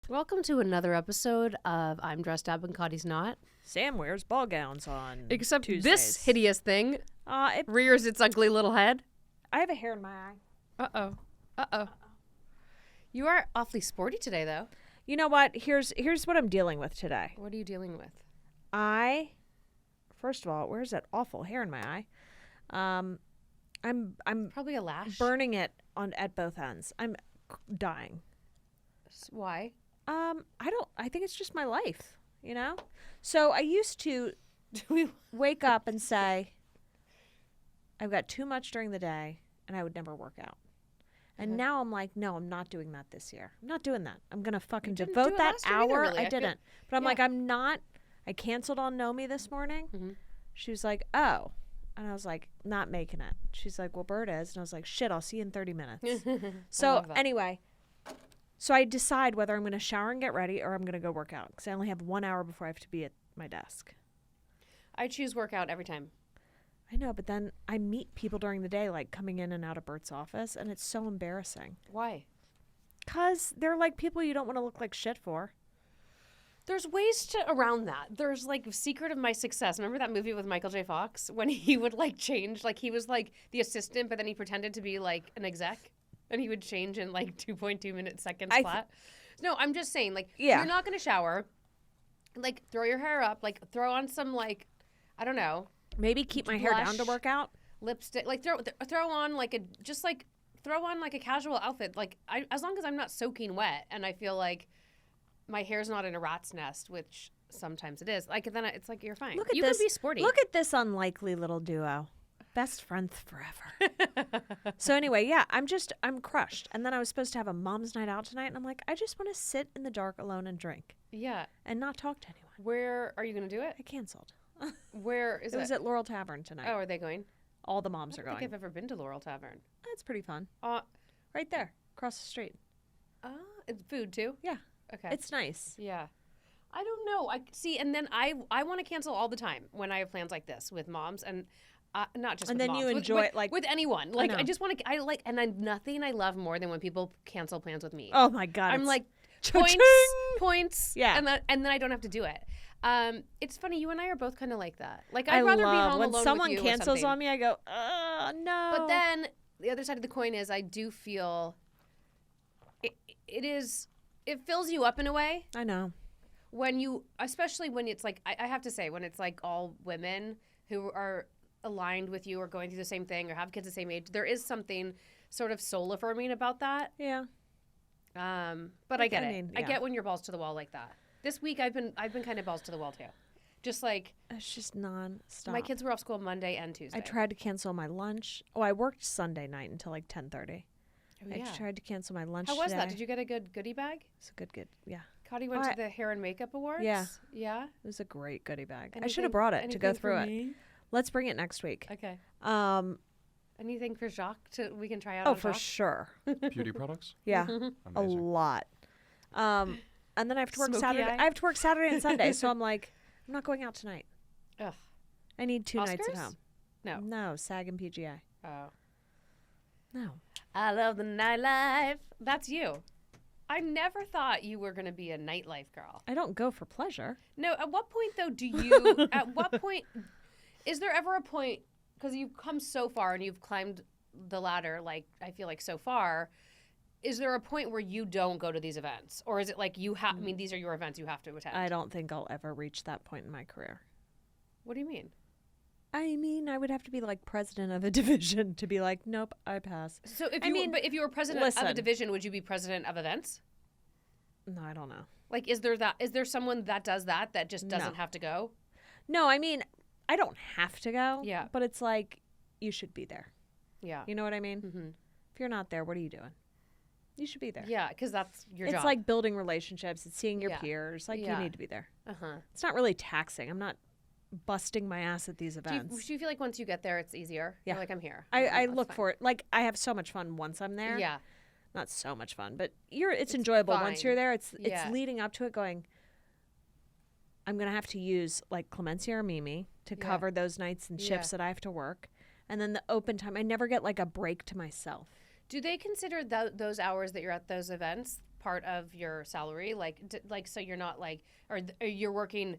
Welcome to another episode of I'm Dressed Up and Kottie's Not. Sam wears ball gowns on Except Tuesdays. this hideous thing rears its ugly little head. I have a hair in my eye. Uh-oh. Uh-oh. You are awfully sporty today, though. You know what? Here's what I'm dealing with today. What are you dealing with? First of all, where's that awful hair in my eye? I'm Probably a lash. burning it at both ends. I'm dying. Why? I think it's just my life, you know? So I used to wake up and say, I've got too much during the day and I would never work out. And now I'm like, no, I'm not doing that this year. I'm not doing that. I'm going to fucking devote that hour. Really. I didn't. But I'm like, I'm not. I canceled on Nomi this morning. Mm-hmm. She was like, oh. And I was like, not making it. She's like, well, Bert is. And I was like, shit, I'll see you in 30 minutes. So anyway, so I decide whether I'm going to shower and get ready or I'm going to go work out. Because I only have 1 hour before I have to be at my desk. I choose workout every time. I know, but then I meet people during the day, like coming in and out of Bert's office, and it's so embarrassing. Why? Because they're like people you don't want to look like shit for. There's ways around that. There's like Secret of My Success. Remember that movie with Michael J. Fox when he would like change, like he was like the assistant, but then he pretended to be like an exec, and he would change in like 2.2 seconds flat. No, I'm just saying, like, you're not gonna shower, like throw your hair up, like throw on some like, I don't know, maybe keep my hair down to work out, lipstick, like throw on like a casual outfit, like as long as I'm not soaking wet and I feel like my hair's not in a rat's nest, which sometimes it is. Like then it's like you're fine. Look at you this. Can be sporty. Look at this unlikely little duo, best friends forever. So anyway, yeah, I'm crushed. And then I was supposed to have a mom's night out tonight, and I'm like, I just want to sit in the dark alone and drink. Yeah, and not talk to anyone. Where are you going to do it? I canceled. Where is it? It was at Laurel Tavern tonight. Oh, are they going? All the moms are going. I don't think I've ever been to Laurel Tavern. It's pretty fun. Right there, across the street. It's food too? Yeah. Okay. It's nice. Yeah. I don't know. I see, and then I want to cancel all the time when I have plans like this with moms, and not just. And with then moms, you enjoy it like with anyone. Like I just want to. I like, and nothing I love more than when people cancel plans with me. Oh my god! I'm like points. Yeah. And then I don't have to do it. It's funny. You and I are both kind of like that. Like I'd rather be home when alone someone with you cancels on me. I go, no. But then the other side of the coin is I do feel it fills you up in a way. I know. Especially when it's like, I have to say, when it's like all women who are aligned with you or going through the same thing or have kids the same age, there is something sort of soul affirming about that. Yeah. But I get it. I get when you're balls to the wall like that. This week I've been kind of balls to the wall too. Just like it's just nonstop. My kids were off school Monday and Tuesday. I tried to cancel my lunch. Oh, I worked Sunday night until like 10:30. Oh, yeah. I tried to cancel my lunch. How was that? Did you get a good goodie bag? It's a good. Yeah. Kottie went to the hair and makeup awards. Yeah. Yeah. It was a great goodie bag. I should have brought it to go through it. Let's bring it next week. Okay. Anything for Jacques we can try out? Oh, for sure. Beauty products? Yeah. A lot. And then I have to work Saturday. I have to work Saturday and Sunday, so I'm like, I'm not going out tonight. Ugh. I need 2 nights at home. No, SAG and PGI. Oh. No. I love the nightlife. That's you. I never thought you were going to be a nightlife girl. I don't go for pleasure. No. At what point, though, is there ever a point, because you've come so far and you've climbed the ladder, like, I feel like so far, is there a point where you don't go to these events? Or is it like these are your events you have to attend? I don't think I'll ever reach that point in my career. What do you mean? I mean, I would have to be like president of a division to be like, nope, I pass. So if you were president of a division, would you be president of events? No, I don't know. Like, is there someone that does that just doesn't have to go? No, I mean, I don't have to go. Yeah. But it's like, you should be there. Yeah. You know what I mean? Mm-hmm. If you're not there, what are you doing? You should be there. Yeah, because that's your job. It's like building relationships. It's seeing your peers. Like, you need to be there. Uh-huh. It's not really taxing. I'm not busting my ass at these events. Do you feel like once you get there, it's easier? Yeah. You're like, I'm here. I look for it. Like, I have so much fun once I'm there. Yeah. Not so much fun, but it's enjoyable fine. once you're there. It's leading up to it going, I'm going to have to use like Clemencia or Mimi to cover those nights and shifts that I have to work. And then the open time, I never get like a break to myself. Do they consider those hours that you're at those events part of your salary? Like, so you're not like, or you're working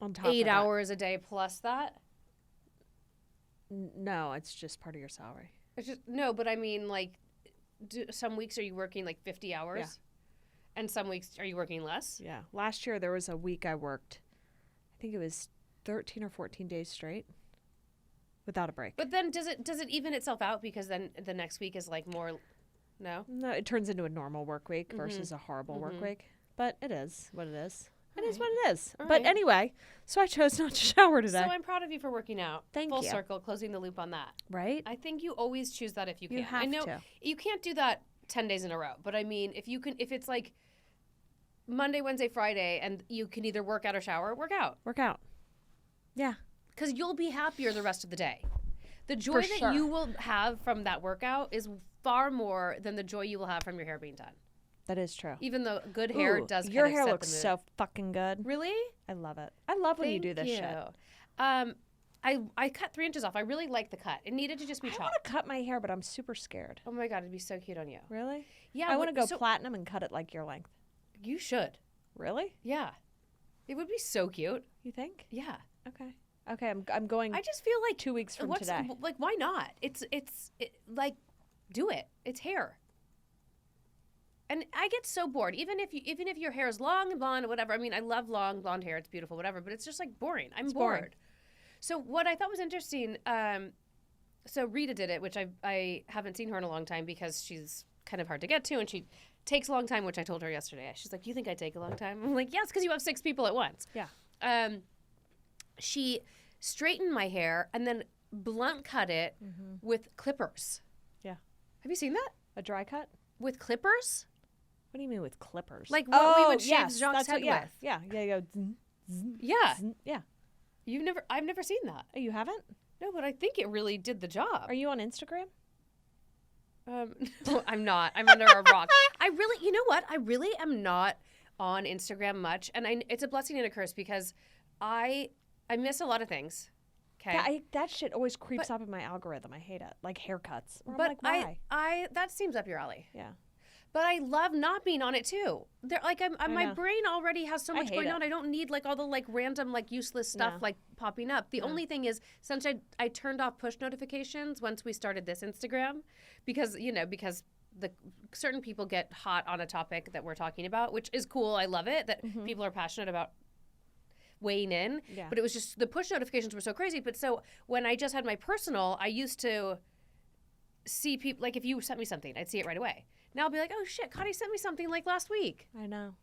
On top 8 of that. hours a day plus that? No, it's just part of your salary. It's just, no, but I mean, like, some weeks are you working like 50 hours? Yeah. And some weeks are you working less? Yeah. Last year there was a week I worked, I think it was 13 or 14 days straight without a break. But then does it even itself out, because then the next week is like more, no? No, it turns into a normal work week versus a horrible work week. But it is what it is. It is what it is. All But right. anyway, so I chose not to shower today. So I'm proud of you for working out. Thank Full you. circle, closing the loop on that. Right? I think you always choose that if you can. You have I know to. you can't do that 10 days in a row, but I mean, if it's like Monday, Wednesday, Friday, and you can either work out or shower, work out. Work out. Yeah. Because you'll be happier the rest of the day. The joy that sure. you will have from that workout is far more than the joy you will have from your hair being done. That is true. Even though good hair Ooh, does your kind of hair set looks the mood. so fucking good. Really? I love it. I love when you do this Thank shit. you. I cut 3 inches off. I really like the cut. It needed to just be I want chopped. to cut my hair, but I'm super scared. Oh my god, it'd be so cute on you. Really? Yeah, I want to go so platinum and cut it like your length. you should. Really? Yeah, it would be so cute. You think? Yeah, Okay. Okay, I'm going I just feel like 2 weeks from today. Like, why not? It's like, do it. It's hair. And I get so bored. Even if your hair is long and blonde or whatever. I mean, I love long blonde hair. It's beautiful, whatever. But it's just like boring. I'm bored. boring. So what I thought was interesting. So Rita did it, which I haven't seen her in a long time because she's kind of hard to get to, and she takes a long time, which I told her yesterday. She's like, "You think I take a long time?" I'm like, "Yes, because you have 6 people at once." Yeah. She straightened my hair and then blunt cut it with clippers. Yeah. Have you seen that? A dry cut? With clippers? What do you mean with clippers? Like what we would shave yes, Jacques' that's head what, yeah. with. Yeah. Yeah. You go. Zzz, zzz, Yeah. zzz. Yeah. I've never seen that. Oh, you haven't? No, but I think it really did the job. Are you on Instagram? No, I'm not. I'm under a rock. You know what? I really am not on Instagram much, and it's a blessing and a curse because I miss a lot of things. Okay. That shit always creeps up in my algorithm. I hate it. Like haircuts. Where I'm But like, why? I that seems up your alley. Yeah. But I love not being on it too. There, like my know. brain already has so I much hate going it. on. I don't need like all the like random like useless stuff No. like popping up. The only thing is, since I turned off push notifications once we started this Instagram, because the certain people get hot on a topic that we're talking about, which is cool. I love it that people are passionate about weighing in. Yeah. But it was just the push notifications were so crazy. But so when I just had my personal, I used to see people, like if you sent me something, I'd see it right away. Now I'll be like, oh shit, Kottie sent me something like last week. I know.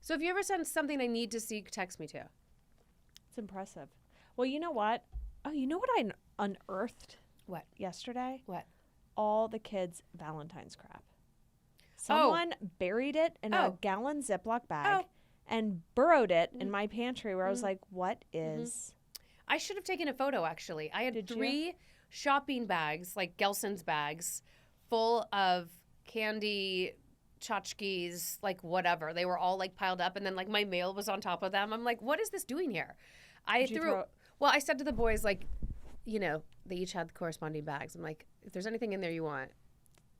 So if you ever send something I need to see, text me too. It's impressive. Well, you know what? Oh, you know what I unearthed What? yesterday? What? All the kids' Valentine's crap. Someone buried it in a gallon Ziploc bag and burrowed it in my pantry where I was like, what is... I should have taken a photo actually. I had Did you? 3 shopping bags, like Gelson's bags, full of candy, tchotchkes, like whatever. They were all like piled up, and then like my mail was on top of them. I'm like, what is this doing here? Did you throw it? Well, I said to the boys, like, they each had corresponding bags. I'm like, if there's anything in there you want.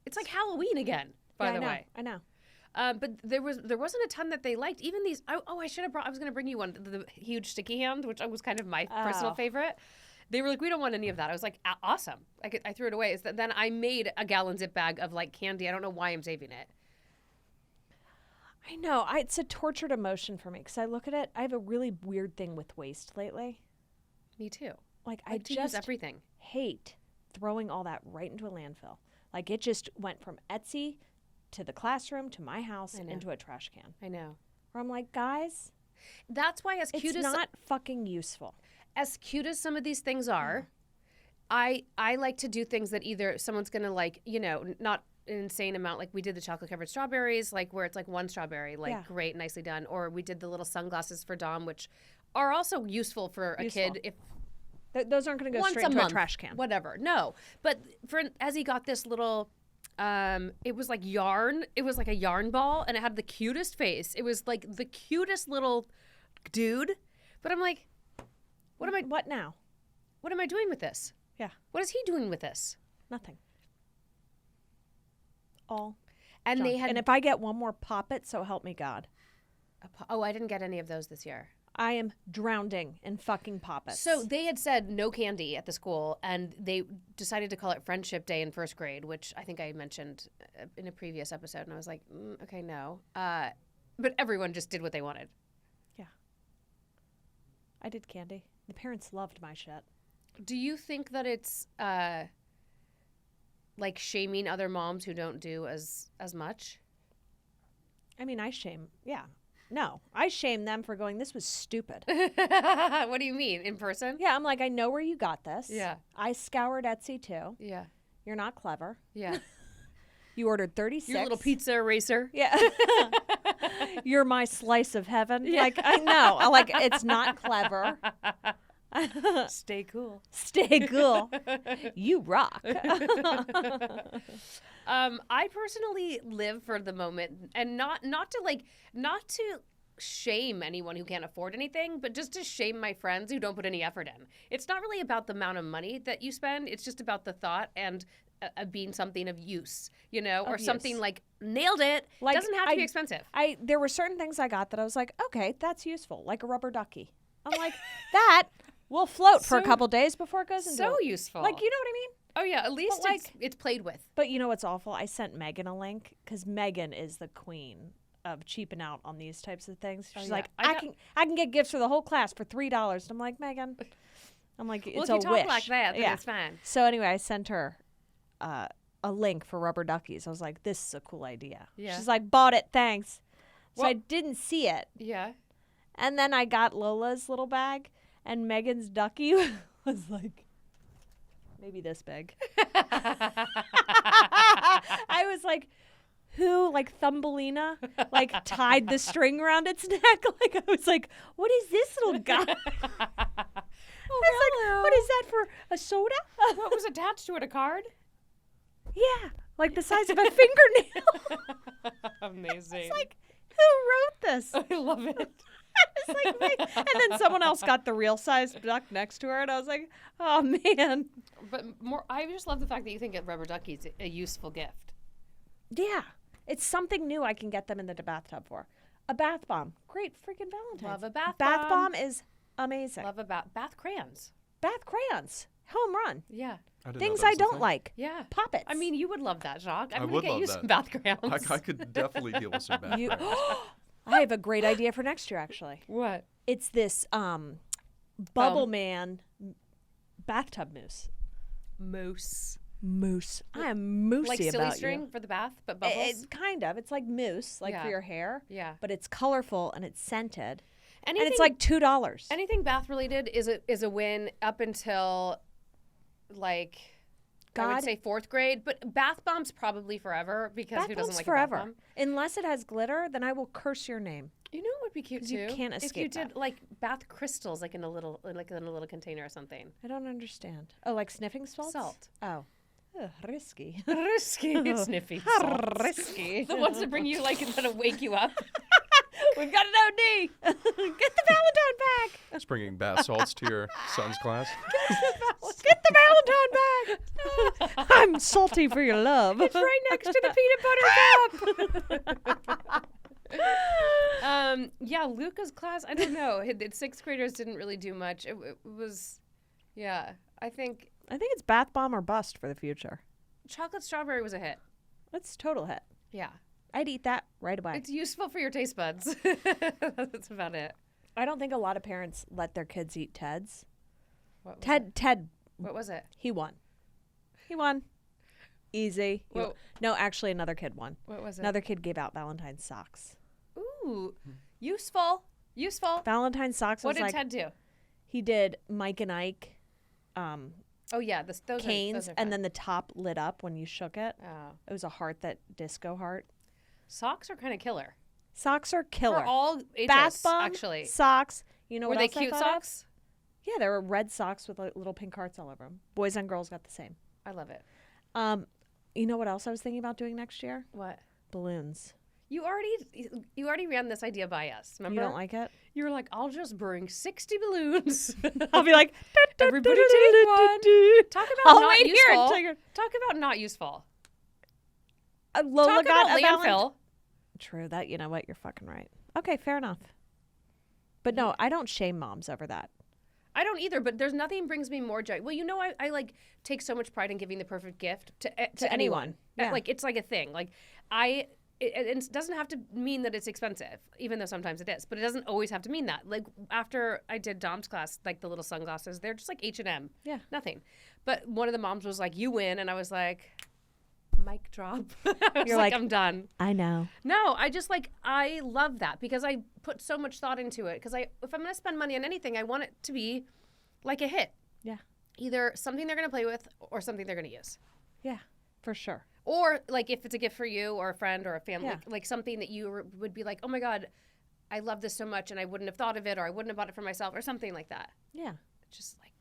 It's like Halloween again, by the way. I know. But there wasn't a ton that they liked. Even these. I should have brought. I was going to bring you one, the huge sticky hand, which was kind of my personal favorite. They were like, we don't want any of that. I was like, awesome. I threw it away. Then I made a gallon zip bag of like candy. I don't know why I'm saving it. I know. It's a tortured emotion for me because I look at it. I have a really weird thing with waste lately. Me too. Like I I use just everything. hate throwing all that right into a landfill. Like it just went from Etsy to the classroom to my house into a trash can. I know. Where I'm like, guys, That's why as cute it's as not fucking useful. as cute as some of these things are, I like to do things that either someone's gonna like, not an insane amount. Like we did the chocolate covered strawberries, like where it's like one strawberry, like great, nicely done. Or we did the little sunglasses for Dom, which are also useful for a kid if Those aren't going to go once straight a into month, a trash can. whatever. No, but as he got this little, it was like yarn. It was like a yarn ball, and it had the cutest face. It was like the cutest little dude. But I'm like, what now? What am I doing with this? Yeah. What is he doing with this? Nothing. All. And they had. And if I get one more Poppet, so help me God. Oh, I didn't get any of those this year. I am drowning in fucking Poppets. So they had said no candy at the school, and they decided to call it Friendship Day in first grade, which I think I mentioned in a previous episode. And I was like, okay, no. But everyone just did what they wanted. Yeah. I did candy. The parents loved my shit. Do you think that it's like shaming other moms who don't do as much? I mean, I shame. Yeah. No, I shame them for going, this was stupid. What do you mean? In person? Yeah, I'm like, I know where you got this. Yeah. I scoured Etsy too. Yeah. You're not clever. Yeah. You ordered 36. Your little pizza eraser. Yeah. You're my slice of heaven. Yeah. Like, I know. Like, it's not clever. Stay cool. Stay cool. You rock. I personally live for the moment, and not to shame anyone who can't afford anything, but just to shame my friends who don't put any effort in. It's not really about the amount of money that you spend. It's just about the thought and being something of use, or something like nailed it. Like, doesn't have to be expensive. There were certain things I got that I was like, okay, that's useful, like a rubber ducky. I'm like, that will float for a couple days before it goes into so useful. Like, you know what I mean? Oh, yeah. At least it's played with. But you know what's awful? I sent Megan a link because Megan is the queen of cheaping out on these types of things. She's like, I can get gifts for the whole class for $3. And I'm like, Megan, it's well, if a you wish. talk like that, then it's fine. So anyway, I sent her a link for rubber duckies. I was like, this is a cool idea. Yeah. She's like, bought it, thanks. So I didn't see it. Yeah. And then I got Lola's little bag, and Megan's ducky was like maybe this big. I was like, who, like Thumbelina, like tied the string around its neck? Like, I was like, what is this little guy? I was like, what is that for a soda? What was attached to it, a card? Yeah, like the size of a fingernail. Amazing. It's like, who wrote this? I love it. I was like, wait. And then someone else got the real size duck next to her, and I was like, oh man. But I just love the fact that you think a rubber ducky is a useful gift. Yeah, it's something new I can get them in the bathtub for. A bath bomb, great freaking Valentine's. Love a bath bomb. Bath bomb is amazing. Love a bath crayons. Bath crayons, home run. Yeah. Things I don't like. Yeah. Poppets. I mean, you would love that, Jacques. I I'm would going to get love you that. some bath crayons. I could definitely deal with some bath crayons. I have a great idea for next year, actually. What? It's this Bubble Man bathtub mousse. Mousse. I am moussey like about silly string you. for the bath, but bubbles? It's kind of. It's like mousse, like for your hair. Yeah. But it's colorful and it's scented. Anything, and it's like $2. Anything bath related is a win up until, like, I would say 4th grade. But bath bombs probably forever because who doesn't like forever. a bath bomb? Unless it has glitter, then I will curse your name. You know what would be cute too? You can't escape if you did that. like bath crystals, like in a little container or something. I don't understand. Oh, like sniffing salts? Salt. Oh. Ugh, risky. Risky. Sniffing salts. Risky. The ones that bring you like and kind of wake you up. We've got an OD. Get the Valentine back. That's bringing bath salts to your son's class. Get the Valentine back. I'm salty for your love. It's right next to the peanut butter cup. Yeah, Luca's class, I don't know. The 6th graders didn't really do much. It was, yeah, I think it's bath bomb or bust for the future. chocolate strawberry was a hit. That's total hit. Yeah. I'd eat that right away. It's useful for your taste buds. That's about it. I don't think a lot of parents let their kids eat Teds. Ted. What was it? He won. Easy. No, actually, another kid won. What was it? Another kid gave out Valentine's socks. Ooh, useful. Valentine's socks. What did Ted do? He did Mike and Ike. Oh yeah, those canes, are and then the top lit up when you shook it. Oh. It was a heart, that disco heart. Socks are kind of killer. Socks are killer. For all ages, bath bomb, actually. Socks. You know Were what they else I cute thought socks? Of? Yeah, they were red socks with like little pink hearts all over them. Boys and girls got the same. I love it. You know what else I was thinking about doing next year? What? Balloons. You already ran this idea by us. Remember? You don't like it? You were like, I'll just bring 60 balloons. I'll be like, everybody take one. Talk about I'll not wait useful. here. Talk about not useful. Lola Talk got about a landfill. True that. You know what? You're fucking right. Okay, fair enough. But no, I don't shame moms over that. I don't either, but there's nothing brings me more joy. Well, you know, I like take so much pride in giving the perfect gift to anyone. Yeah. Like it's like a thing. Like it doesn't have to mean that it's expensive, even though sometimes it is. But it doesn't always have to mean that. Like after I did Dom's class, like the little sunglasses, they're just like H&M. Yeah. Nothing. But one of the moms was like, "You win," and I was like, mic drop. You're like, I'm done. I know. No, I love that because I put so much thought into it. Because if I'm going to spend money on anything, I want it to be like a hit. Yeah. Either something they're going to play with or something they're going to use. Yeah, for sure. Or like if it's a gift for you or a friend or a family, Yeah. like something that you would be like, oh my God, I love this so much and I wouldn't have thought of it or I wouldn't have bought it for myself or something like that. Yeah. Just like,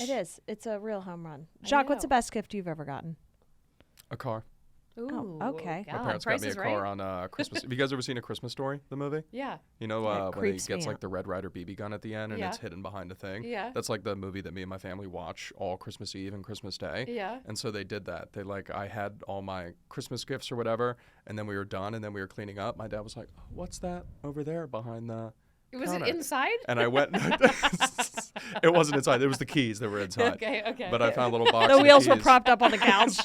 It is. It's a real home run. Jacques, what's the know. best gift you've ever gotten? A car. Ooh, okay. God, My parents got Price me a is car Right? on Christmas. Have you guys ever seen A Christmas Story, the movie? Yeah. You know Yeah, it when he creeps me gets like out. the Red Ryder BB gun at the end and Yeah. it's hidden behind a thing? Yeah. That's like the movie that me and my family watch all Christmas Eve and Christmas Day. Yeah. And so they did that. I had all my Christmas gifts or whatever, and then we were done, and then we were cleaning up. My dad was like, oh, what's that over there behind the Was counter? it inside? And I went, it wasn't inside. It was the keys that were inside. Okay. But I found a little box The of wheels were keys. propped up on the couch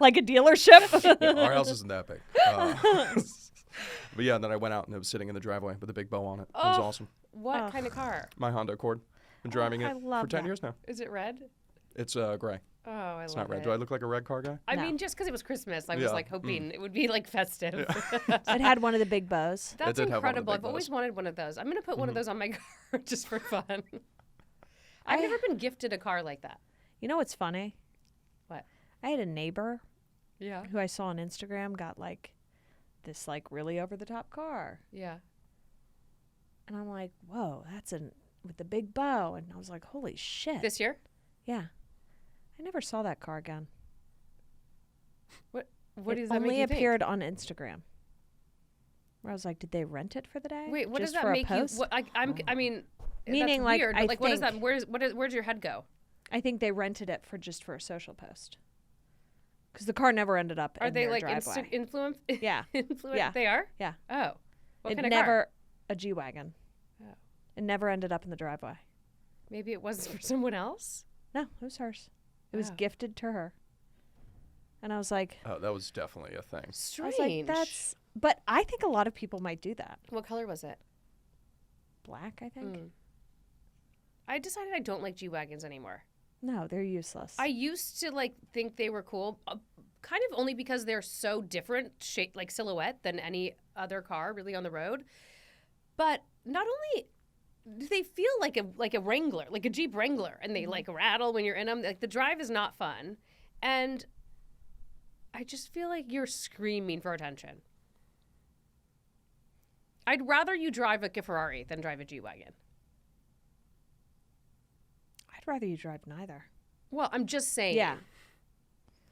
like a dealership. Yeah, our house isn't that big. But yeah, and then I went out and it was sitting in the driveway with a big bow on it. It was Oh. awesome. What kind of car? My Honda Accord. Been driving I it love for 10 that. years now. Is it red? It's gray. Oh, I It's love not red. it. Do I look like a red car guy? I No. mean, just because it was Christmas, I was Yeah. like hoping it would be like festive. It had one of the big bows. That's did have one of the incredible. big I've always bows. wanted one of those. I'm gonna put one of those on my car just for fun. I've never been gifted a car like that. You know what's funny? What? I had a neighbor Yeah. who I saw on Instagram got like this like really over the top car. Yeah. And I'm like, whoa, that's with the big bow. And I was like, holy shit. This year? Yeah. I never saw that car again. What It does that only make you appeared on Instagram. Where I was like, did they rent it for the day? think? Wait, what Just does for that a make you? post? What, I mean, Meaning, that's like, weird, I but like, what is that? think- Where's your head go? I think they rented it for a social post. Because the car never ended up Are in they their like driveway. influence? Yeah. Influence? Yeah. They are. Yeah. Oh. What It kind of never car? a G-Wagon. Oh. It never ended up in the driveway. Maybe it was for someone else. No, it was hers. It was Oh. gifted to her. And I was like, Oh, that was definitely a thing. I Strange. was like, that's. But I think a lot of people might do that. What color was it? Black, I think. I decided I don't like G-Wagons anymore. No, they're useless. I used to like think they were cool, kind of only because they're so different shape, like silhouette, than any other car really on the road. But not only do they feel like a Wrangler, like a Jeep Wrangler, and they like rattle when you're in them. Like the drive is not fun, and I just feel like you're screaming for attention. I'd rather you drive like a Ferrari than drive a G-Wagon. I'd rather you drive neither. Well, I'm just saying. Yeah.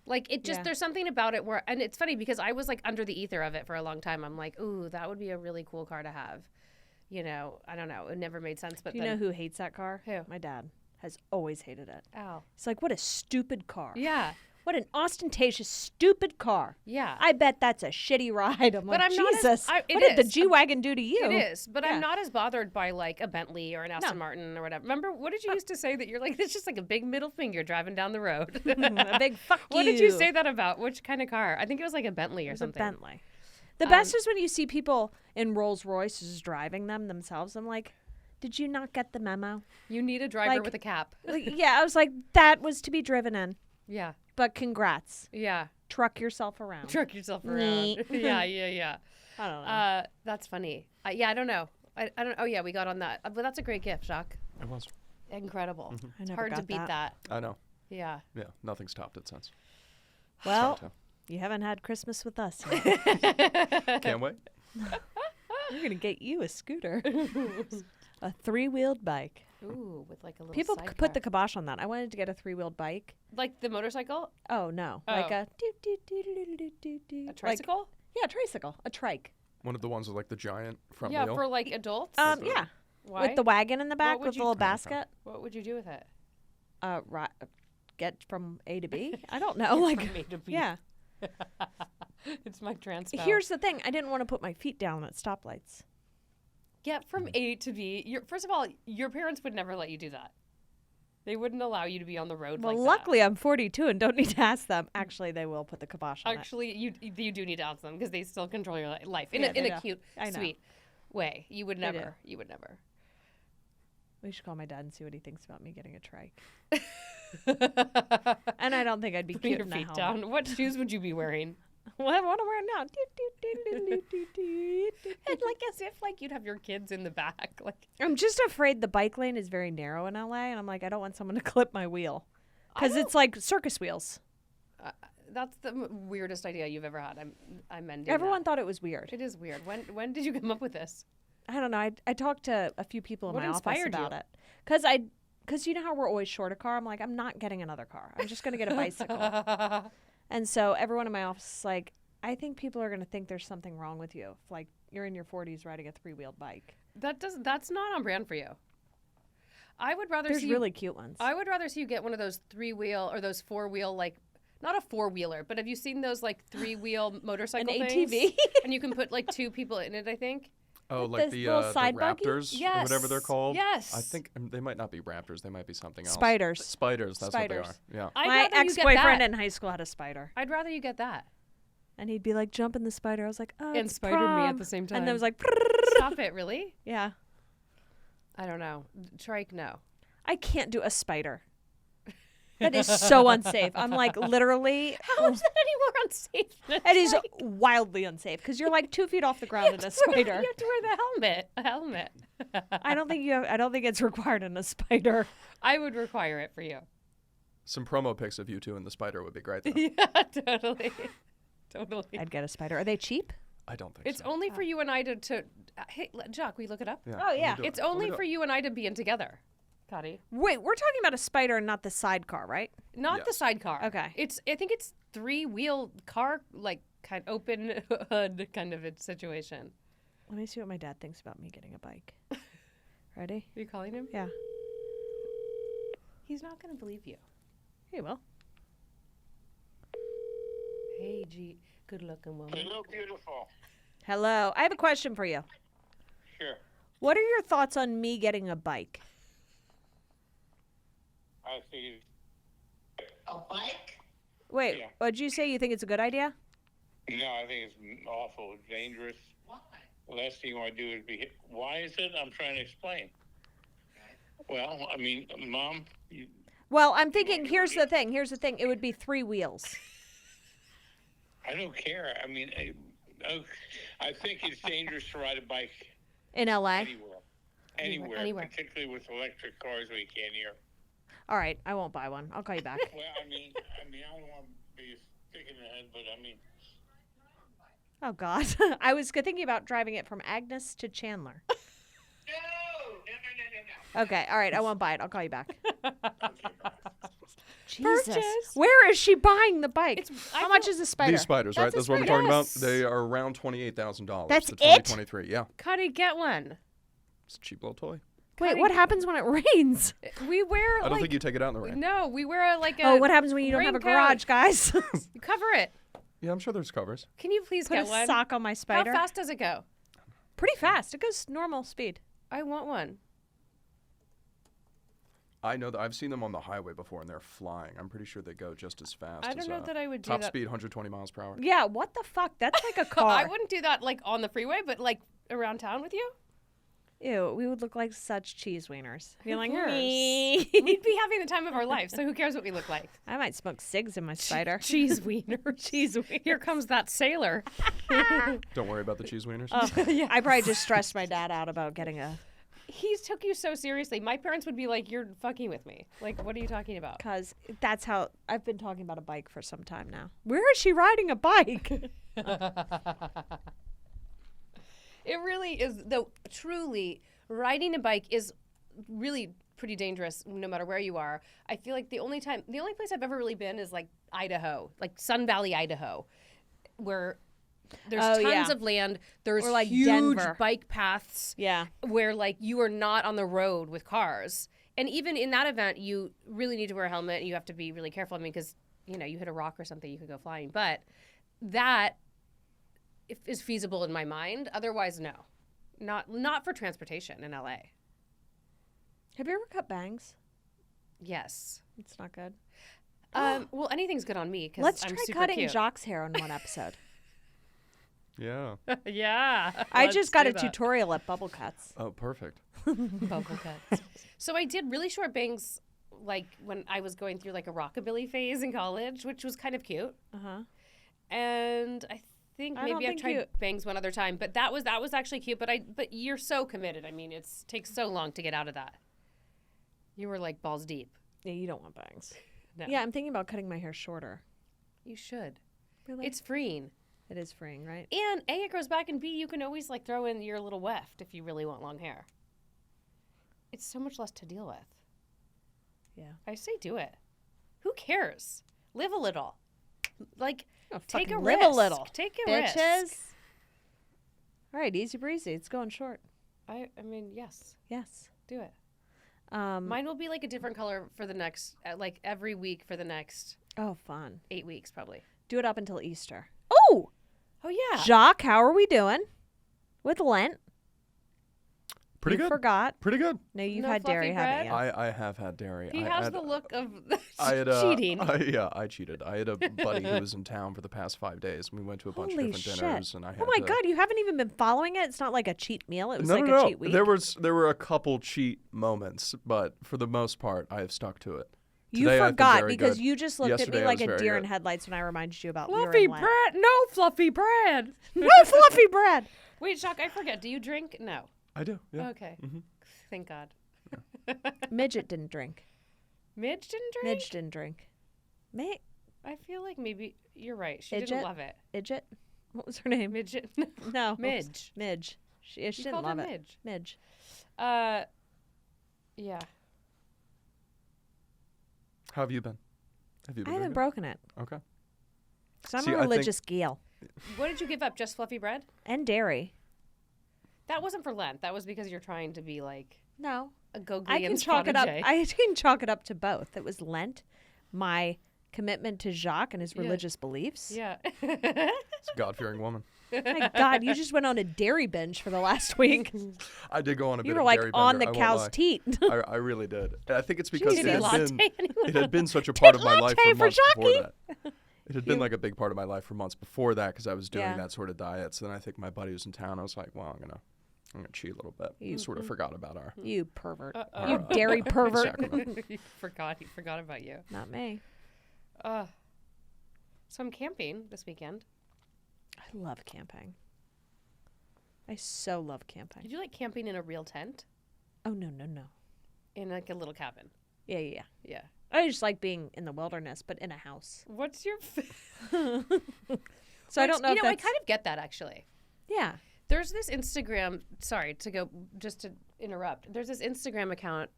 Like it just Yeah. there's something about it where, and it's funny because I was like under the ether of it for a long time. I'm like, ooh, that would be a really cool car to have. You know, I don't know. It never made sense. But Do you know who hates that car? Who? My dad has always hated it. Ow. It's like, what a stupid car. Yeah. What an ostentatious, stupid car. Yeah. I bet that's a shitty ride. I'm like, I'm not as- Jesus, it what did the is. G-Wagon do to you? It is, but Yeah. I'm not as bothered by like a Bentley or an Aston Martin or whatever. Remember, what did you used to say that you're like, it's just like a big middle finger driving down the road? A big fuck What you. did you say that about? Which kind of car? I think it was like a Bentley or It was something. a Bentley. The best is when you see people in Rolls Royces driving them themselves. I'm like, did you not get the memo? You need a driver Like- with a cap. Like, yeah, I was like, that was to be driven in. Yeah. But congrats. Yeah. Truck yourself around. Truck yourself around. Nee. Yeah. I don't know. That's funny. Yeah, I don't know. I don't. Oh yeah, we got on that. But that's a great gift, Jacques. It was. Incredible. I It's never hard to got beat that. I know. Yeah. Yeah, nothing's topped it since. Well, Sorry, you haven't had Christmas with us yet. Tom. Can't wait. We're going to get you a scooter. A 3-wheeled bike. Ooh, with like a little. People sidecar. put the kibosh on that. I wanted to get a 3-wheeled bike. like the motorcycle, Oh, no. Oh. Like a... do. a tricycle. Yeah, a tricycle. A trike. One of the ones with like the giant front Yeah, wheel. for like adults. Yeah. Why? With the wagon in the back would with a you- little basket. What would you do with it? Get from A to B? I don't know. Like, From A to B. yeah. It's my transpo. Here's the thing. I didn't want to put my feet down at stoplights. Get from A to B. First of all, your parents would never let you do that. They wouldn't allow you to be on the road Well, like luckily I'm 42 and don't need to ask them. Actually, they will put the kibosh that. on it. Actually, you do need to ask them because they still control your life in Yeah, a they do. cute, I know. sweet way. You would They do. never. You would never. We should call my dad and see what he thinks about me getting a trike. And I don't think I'd be Putting cute your in a feet helmet. down. What shoes would you be wearing? What am I wearing now? And like as if like you'd have your kids in the back. Like I'm just afraid the bike lane is very narrow in LA, and I'm like, I don't want someone to clip my wheel. Because it's like circus wheels. that's the weirdest idea you've ever had. I'm ending. Everyone thought it was weird. It is weird. When did you come up with this? I don't know. I talked to a few people in What my office inspired about you? it. Because you know how we're always short a car? I'm like, I'm not getting another car. I'm just going to get a bicycle. And so everyone in my office is like, I think people are going to think there's something wrong with you. If, like, you're in your 40s riding a 3-wheeled bike. That's not on brand for you. I would rather There's see really cute ones. I would rather see you get one of those 3-wheel or those 4-wheel, like not a 4-wheeler, but have you seen those like 3-wheel motorcycle An things? ATV? And you can put like 2 people in it, I think. Oh, With like this the little side buggy? Raptors or Yes. whatever they're called. Yes. I think they might not be Raptors. They might be something else. Spiders. Spiders. That's what Spiders. they are. Yeah. I'd My rather you get ex-boyfriend that. in high school had a spider. I'd rather you get that. And he'd be like, jump in the spider. I was like, oh, And it's spidered me at prom. the same time. And then it was like, Stop it, really? yeah. I don't know. Trike, no. I can't do a spider. That is so unsafe. I'm like, literally, How is that any more unsafe than a it is trike? wildly unsafe because you're like 2 feet off the ground in a spider. You have to wear the helmet. A helmet. I don't think it's required in a spider. I would require it for you. Some promo pics of you two and the spider would be great, though. Yeah, totally. Totally. I'd get a spider. Are they cheap? I don't think It's so. only for you and I to hey, Jock, will you look it up? Yeah, Oh, let me yeah. do it. It's Let me only do for it. you and I to be in together, Kottie. Wait, we're talking about a spider and not the sidecar, right? Not the Yes. sidecar. Okay. I think it's 3-wheel car, like kind of open hood kind of a situation. Let me see what my dad thinks about me getting a bike. Ready? Are you calling him? Yeah. He's not going to believe you. He will. Hey, G, good looking woman. Hello, beautiful. Hello. I have a question for you. Sure. What are your thoughts on me getting a bike? I think A bike? Wait, Yeah. what'd you say? You think it's a good idea? no, I think it's awful, dangerous. Why? The last thing you want to do is be hit. Why is it? I'm trying to explain. Well, I mean, Mom, Well, I'm thinking, here's the thing. It would be 3 wheels. I don't care. I mean, I think it's dangerous to ride a bike In LA? anywhere, Anywhere. particularly with electric cars where you can't hear. All right, I won't buy one. I'll call you back. Well, I mean, I don't want to be a stick in the head, but I mean, Oh, God. I was thinking about driving it from Agnes to Chandler. No. Okay, all right, I won't buy it. I'll call you back. Purchase. Where is she buying the bike? It's- How I much feel- is a spider? These spiders, right? That's a That's what we're spider. talking Yes. about. They are around $28,000. That's for it? 2023. Yeah. Kottie, get one. It's a cheap little toy. Wait, what happens when it rains? We wear I don't like think you take it out in the rain. no, we wear like a Oh, what happens when you don't have a raincoat. garage, guys? You cover it. Yeah, I'm sure there's covers. Can you please Put get a one? sock on my How spider. fast does it go? Pretty fast. It goes normal speed. I want one. I know that I've seen them on the highway before, and they're flying. I'm pretty sure they go just as fast. I don't as, know that I would do top that. speed, 120 miles per hour. Yeah, what the fuck? That's like a car. I wouldn't do that like on the freeway, but like around town with you. Ew, we would look like such cheese wieners. Be like, We'd be having the time of our life, so who cares what we look like? I might smoke cigs in my spider. Cheese wiener. Cheese wiener. Here comes that sailor. Don't worry about the cheese wieners. I probably just stressed my dad out about getting a. He took you so seriously. My parents would be like, "You're fucking with me. Like, what are you talking about?" Because that's how I've been talking about a bike for some time now. Where is she riding a bike? It really is, though. Truly, riding a bike is really pretty dangerous, no matter where you are. I feel like the only place I've ever really been is like Idaho, like Sun Valley, Idaho, where there's Oh, tons yeah. of land. There's Or, like, huge Denver. bike paths. Yeah. Where like you are not on the road with cars. And even in that event, you really need to wear a helmet and you have to be really careful. I mean, because you know, you hit a rock or something, you could go flying. But that is feasible in my mind. Otherwise, no. Not for transportation in LA. Have you ever cut bangs? Yes. It's not good. Well, anything's good on me because Let's I'm try super cutting cute. Jacques' hair on one episode. Yeah. Yeah. I let's just got do a that. tutorial at Bubble Cuts. Oh, perfect. Bubble cuts. So I did really short bangs like when I was going through like a rockabilly phase in college, which was kind of cute. Uh-huh. And I think I maybe don't I've think tried you- bangs one other time, but that was actually cute. But you're so committed. I mean, it takes so long to get out of that. You were like balls deep. Yeah, you don't want bangs. No. Yeah, I'm thinking about cutting my hair shorter. You should. Really? It's freeing. It is freeing, right? And A, it grows back, and B, you can always like throw in your little weft if you really want long hair. It's so much less to deal with. Yeah. I say do it. Who cares? Live a little. Like, Oh, take a fucking risk. live a little. Take a Bitches. risk. All right, easy breezy. It's going short. I mean, yes, Yes. do it. Um, Mine will be like a different color for the next, like every week for the next oh, fun. 8 weeks, probably. Do it up until Easter. Oh, Oh, yeah. Jacques, how are we doing with Lent? Pretty You good. forgot. Pretty good. No, you've No had dairy, fluffy haven't bread? you? I have had dairy. He I has had- the look of I had cheating. I cheated. I had a buddy who was in town for the past 5 days, and we went to a bunch Holy of different shit. dinners. And I had Oh my to, God, you haven't even been following it? It's not like a cheat meal. It was no, like no, a no. cheat week. There were a couple cheat moments, but for the most part, I have stuck to it. You Today, I've been forgot very because good. you just looked Yesterday, at me I like was a very deer in good. headlights when I reminded you about we were Fluffy in Lent. bread. No fluffy bread. No fluffy bread. Wait, Jacques, I forget. Do you drink? No. I do. Yeah. Okay. Thank God. Midget didn't drink. Midge didn't drink? Midge didn't drink. May I feel like maybe you're right. She Idget? didn't love it. Idget? What was her name? Midget. No. oops. Midge. Midge. She You didn't called love her it. Midge. Midge. Yeah. How have you been? Have you I been? haven't doing broken it. good? Okay. Because I'm See, a I think- religious Gael. What did you give up? Just fluffy bread? And dairy. That wasn't for Lent. That was because you're trying to be like No. a Gogli I can and chalk it up. protege. I can chalk it up to both. It was Lent, my commitment to Jacques and his Yeah. religious beliefs. Yeah. It's a God-fearing woman. My God, you just went on a dairy binge for the last week. I did go on a bit You of were a like dairy on bender, the I won't cow's lie. teat. I really did. And I think it's because Did he latte? it had been such a part of my life latte for for months before Jackie. that. It had been like a big part of my life for months before that because I was doing Yeah. that sort of diet. So then I think my buddy was in town. I was like, well, I'm gonna cheat a little bit. You- Sort of forgot about our. You pervert. Uh-oh. You dairy pervert. sacrament. He forgot about you. Not me. So I'm camping this weekend. I love camping. I so love camping. Did you like camping in a real tent? Oh, no. In like a little cabin? Yeah. Yeah. I just like being in the wilderness, but in a house. What's your So I don't know You if know, I that's... kind of get that actually. Yeah. There's this Instagram, sorry to go, just to interrupt. There's this Instagram account,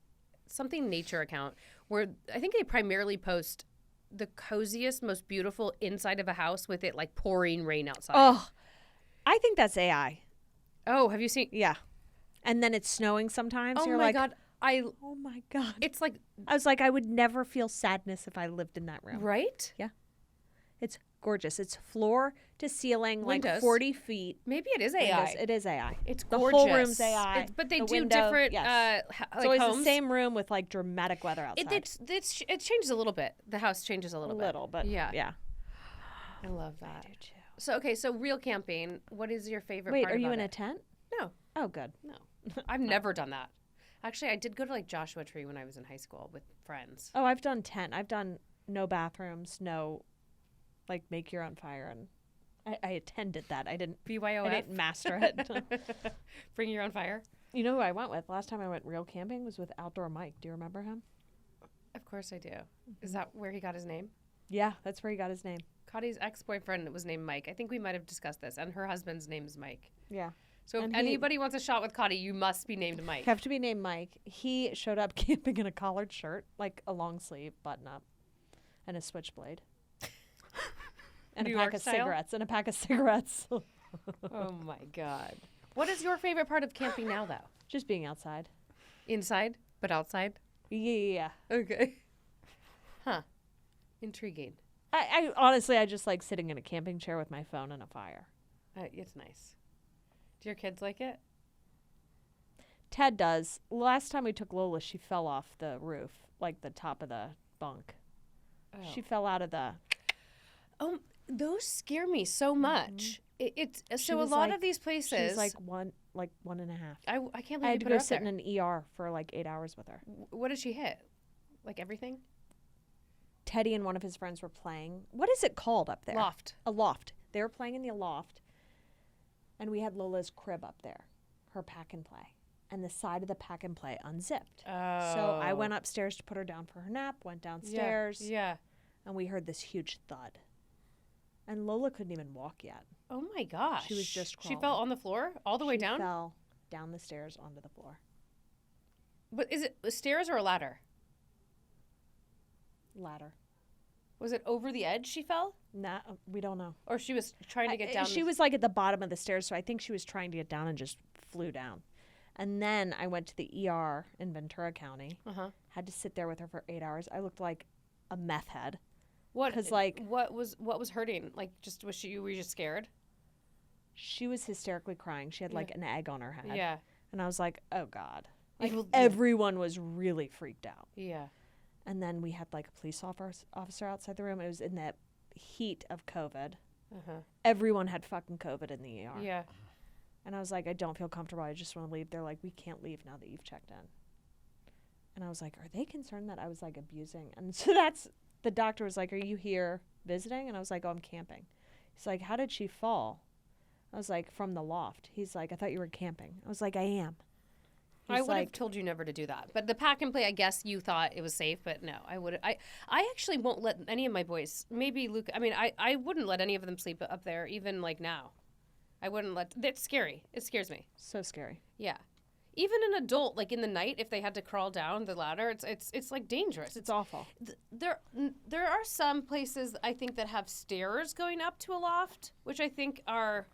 something nature account, where I think they primarily post the coziest, most beautiful inside of a house with it like pouring rain outside. Oh, I think that's AI. Oh, have you seen? Yeah. And then it's snowing sometimes. Oh You're my like, God. oh my God. It's like, I was like, I would never feel sadness if I lived in that room. right? It's gorgeous. It's floor to ceiling, like Windows. 40 feet. Maybe it is AI. Windows. It is AI. It's The gorgeous. whole room's AI. But they The do window, different, yes. like It's always homes. the same room with like dramatic weather outside. It changes a little bit. The house changes a a little bit. little, but Yeah. yeah. I love that. I do too. So, okay, so real camping. What is your favorite Wait, part are you about in a it? tent? No. Oh, good. No. I've never done that. Actually, I did go to like Joshua Tree when I was in high school with friends. Oh, I've done tent. I've done no bathrooms, no, like make your own fire, and I attended that. I didn't BYOF. master it. Bring your own fire. You know who I went with? Last time I went real camping was with Outdoor Mike. Do you remember him? Of course I do. Is that where he got his name? Yeah, that's where he got his name. Kottie's ex-boyfriend was named Mike. I think we might have discussed this. And her husband's name is Mike. Yeah. So if And he- anybody wants a shot with Kottie, you must be named Mike. Have to be named Mike. He showed up camping in a collared shirt, like a long sleeve button up, and a switchblade. And New a pack York of style? cigarettes. And a pack of cigarettes. Oh my God. What is your favorite part of camping now, though? Just being outside. Inside, but outside? Yeah. Okay. Huh. Intriguing. I honestly, I just like sitting in a camping chair with my phone and a fire. It's nice. Do your kids like it? Ted does. Last time we took Lola, she fell off the roof, like the top of the bunk. Oh. She fell out of the. Those scare me so much. It's She so a was lot like- of these places. She was like 1.5. I can't believe I you had to put go her up sit there. in an ER for like 8 hours with her. What did she hit? Like everything? Teddy and one of his friends were playing. What is it called up there? Loft. A loft. They were playing in the loft, and we had Lola's crib up there, her pack and play, and the side of the pack and play unzipped. Oh. So I went upstairs to put her down for her nap. Went downstairs, Yeah. and we heard this huge thud. And Lola couldn't even walk yet. Oh my gosh. She was just She fell crawling. on the floor all the way She down? fell down the stairs onto the floor. But is it a stairs or a ladder? Ladder. Was it over the edge she fell? Nah, we don't know. Or she was trying to get down? She was like at the bottom of the stairs, so I think she was trying to get down and just flew down. And then I went to the ER in Ventura County. Uh-huh. Had to sit there with her for 8 hours. I looked like a meth head. What? 'Cause, like- what was hurting? Like, just were you just scared? She was hysterically crying. She had like an egg on her head. Yeah. And I was like, oh God. Like Evil- everyone was really freaked out. Yeah. And then we had like a police officer outside the room. It was in the heat of COVID. Uh-huh. Everyone had fucking COVID in the ER. Yeah. And I was like, I don't feel comfortable. I just want to leave. They're like, we can't leave now that you've checked in. And I was like, are they concerned that I was like abusing? And so the doctor was like, are you here visiting? And I was like, oh, I'm camping. He's like, how did she fall? I was like, from the loft. He's like, I thought you were camping. I was like, I am. I He's would have like, told you never to do that. But the pack and play, I guess you thought it was safe, but no, I would. I actually won't let any of my boys. Maybe Luke. I mean, I wouldn't let any of them sleep up there, even like now. I wouldn't let. It's scary. It scares me. so scary. Yeah. Even an adult, like in the night, if they had to crawl down the ladder, it's like dangerous. It's awful. There are some places I think that have stairs going up to a loft, which I think are.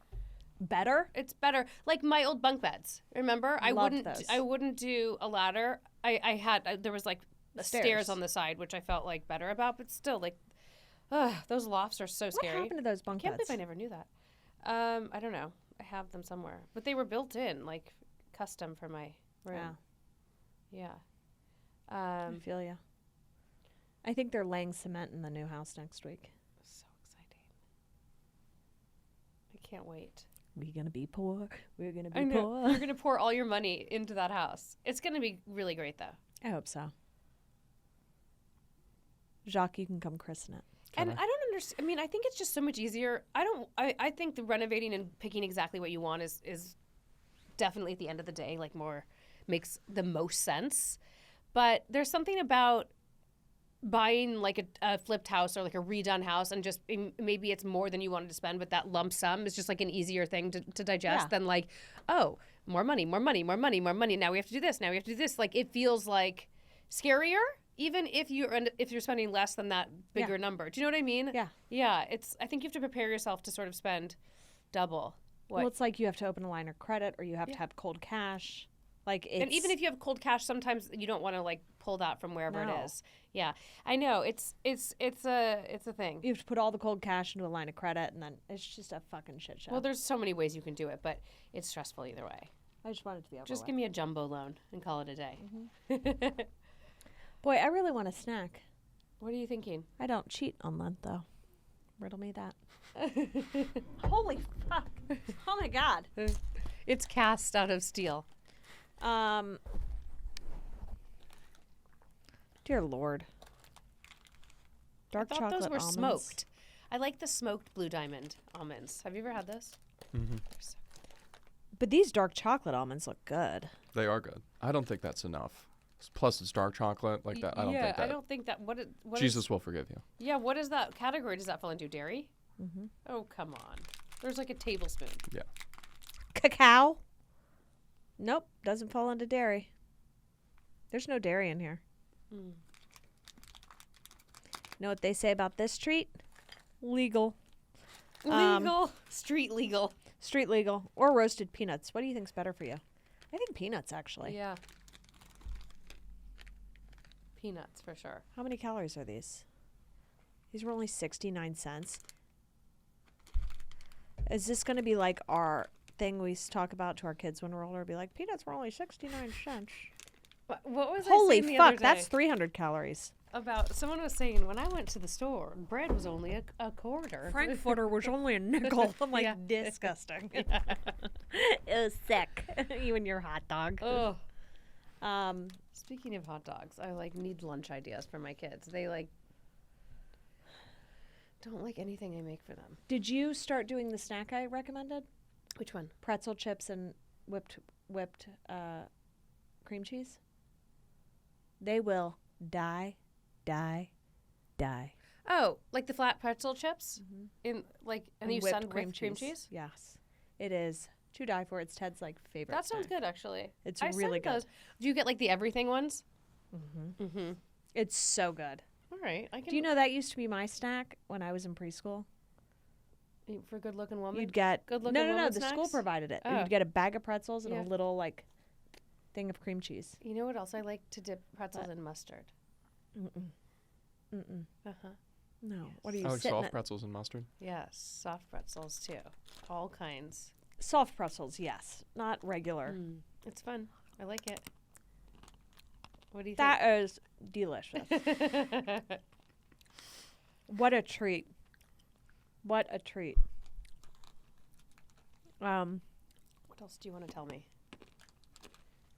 Better? It's better. Like my old bunk beds. Remember? Loved those. I wouldn't do a ladder. There was like stairs Stairs. on the side, which I felt like better about, but still like those lofts are so What scary. happened to those I bunk can't beds? believe I never knew that. I don't know. I have them somewhere. But they were built in, like custom for my room. Yeah, Yeah. I feel you. I think they're laying cement in the new house next week. So exciting. I can't wait. We're gonna be poor. We're gonna I be know. poor. You're going to pour all your money into that house. It's going to be really great, though. I hope so. Jacques, you can come christen it. And I don't understand. I mean, I think it's just so much easier. I think the renovating and picking exactly what you want is definitely at the end of the day, like makes the most sense. But there's something about buying like a flipped house or like a redone house and just maybe it's more than you wanted to spend, but that lump sum is just like an easier thing to digest than like, oh, more money, more money, more money, more money. Now we have to do this. Now we have to do this. Like it feels like scarier, even if you're spending less than that bigger number. Do you know what I mean? Yeah. Yeah. I think you have to prepare yourself to sort of spend double. Well, it's like you have to open a line of credit or you have to have cold cash. Like it's, and even if you have cold cash, sometimes you don't want to like pull that from wherever No. it is. Yeah, I know it's a thing. you have to put all the cold cash into a line of credit, and then it's just a fucking shit show. Well, there's so many ways you can do it, but it's stressful either way. I just want it to be over Just with. give me a jumbo loan and call it a day. Boy, I really want a snack. What are you thinking? I don't cheat on Lent though. Riddle me that. Holy fuck! Oh my god. It's cast out of steel. Dear Lord. Dark I thought chocolate those were almonds. smoked. I like the smoked Blue Diamond almonds. Have you ever had those? Mm-hmm. They're so But these dark chocolate almonds look good. They are good. I don't think that's enough. Plus, it's dark chocolate like that. I don't think that. I don't think that. What Jesus will forgive you. Yeah, what is that category? Does that fall into dairy? Mm-hmm. Oh, come on. There's like a tablespoon. Yeah. Cacao? Nope, doesn't fall into dairy. There's no dairy in here. Mm. Know what they say about this treat? Legal. Legal. Street legal. Street legal. Or roasted peanuts. What do you think's better for you? I think peanuts, actually. Yeah. Peanuts for sure. How many calories are these? These were only 69 cents. Is this going to be like our thing we talk about to our kids when we're older? Be like, peanuts were only 69 cents. What was Holy I saying the other fuck, day that's 300 calories. about? Someone was saying when I went to the store, bread was only a quarter. Frankfurter was only a nickel. I'm like, Yeah. disgusting. It was sick. You and your hot dog. Oh. Um, Speaking of hot dogs, I like need lunch ideas for my kids. They like don't like anything I make for them. did you start doing the snack I recommended? Which one? Pretzel chips and whipped cream cheese. They will die. Oh, like the flat pretzel chips in like and you whipped send cream cheese. Yes, it is to die for. It's Ted's like favorite. That sounds snack. good, actually. It's I really sent good. those. Do you get like the everything ones? It's so good. All right, I can. Do you know that used to be my snack when I was in preschool? for a good-looking woman? You'd get Good-looking no. woman The school snacks? provided it. Oh. You'd get a bag of pretzels and Yeah. a little like thing of cream cheese. You know what else I like to dip pretzels in mustard? Mm-mm. Uh-huh. No. What are you I like sitting soft at? pretzels and mustard. Yes, soft pretzels too. All kinds. Soft pretzels, yes, not regular. It's fun. I like it. What do you That is delicious. What a treat. What a treat. What else do you want to tell me? I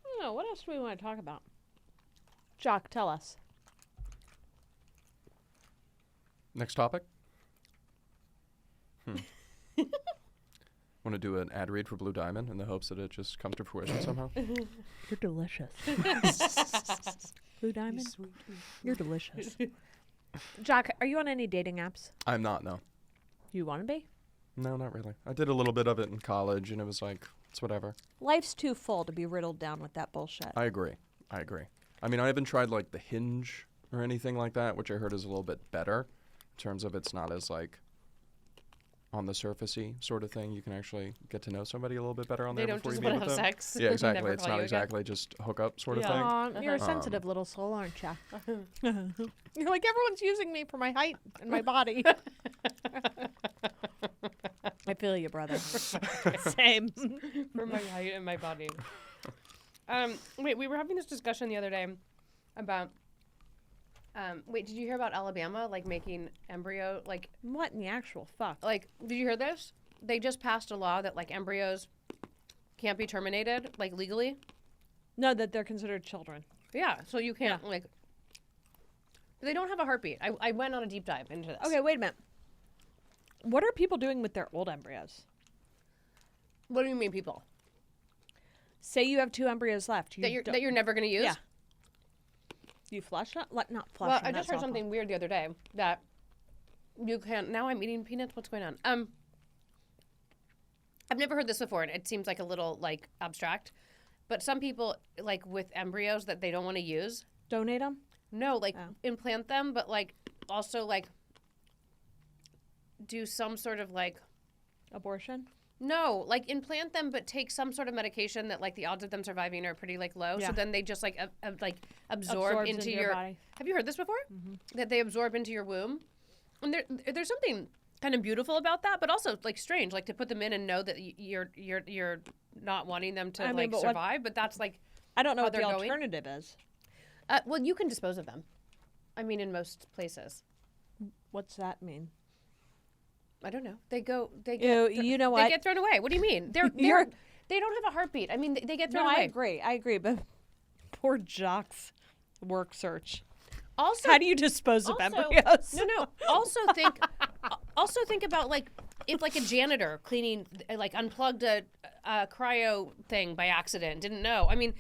don't know. What else do we want to talk about? Jock, tell us. Next topic. Want to do an ad read for Blue Diamond in the hopes that it just comes to fruition somehow? You're delicious. Blue Diamond? You're delicious. Jock, are you on any dating apps? I'm not, no. You want to be? No, not really. I did a little bit of it in college, and it was like, it's whatever. Life's too full to be riddled down with that bullshit. I agree. I mean, I haven't tried, like, the Hinge or anything like that, which I heard is a little bit better in terms of it's not as, like, on the surfacey sort of thing. You can actually get to know somebody a little bit better on They there don't before just you meet want to with have them. sex. Yeah, and exactly. never It's call not you again. exactly just hookup sort of Yeah. thing. Aw, you're a Um, sensitive little soul, aren't you? You're like, everyone's using me for my height and my body. I feel you, brother. Same. For my height and my body. Wait, we were having this discussion the other day about. Wait, did you hear about Alabama like making embryo like What in the actual fuck? did you hear this? They just passed a law that like embryos can't be terminated like legally. No, that they're considered children. Yeah, so you can't like. They don't have a heartbeat. I went on a deep dive into this. Okay, wait a minute. What are people doing with their old embryos? What do you mean, people? Say you have 2 embryos left. That you're never going to use? Yeah. You flush them? Not flush Well, them. I just that's heard awful. something weird the other day that you can. Now I'm eating peanuts. What's going on? I've never heard this before, and it seems like a little like abstract. But some people like with embryos that they don't want to use. Donate them? No, like Oh. implant them, but like also like do some sort of like Abortion? no, like implant them, but take some sort of medication that like the odds of them surviving are pretty like low. Yeah. So then they just like absorb Absorbs into your your body. Have you heard this before? That they absorb into your womb, and there's something kind of beautiful about that, but also like strange, like to put them in and know that you're not wanting them to I mean, like but what- survive, but that's like I don't know how what the they're going? alternative is. well, you can dispose of them. I mean, in most places. What's that mean? I don't know. They get You know they what? get thrown away. What do you mean? You're- They don't have a heartbeat. I mean, they get thrown No, away. I agree, but poor Jock's work search. Also, How do you dispose of also, embryos? No. Also think about like if like a janitor cleaning like unplugged a cryo thing by accident, didn't know. I mean,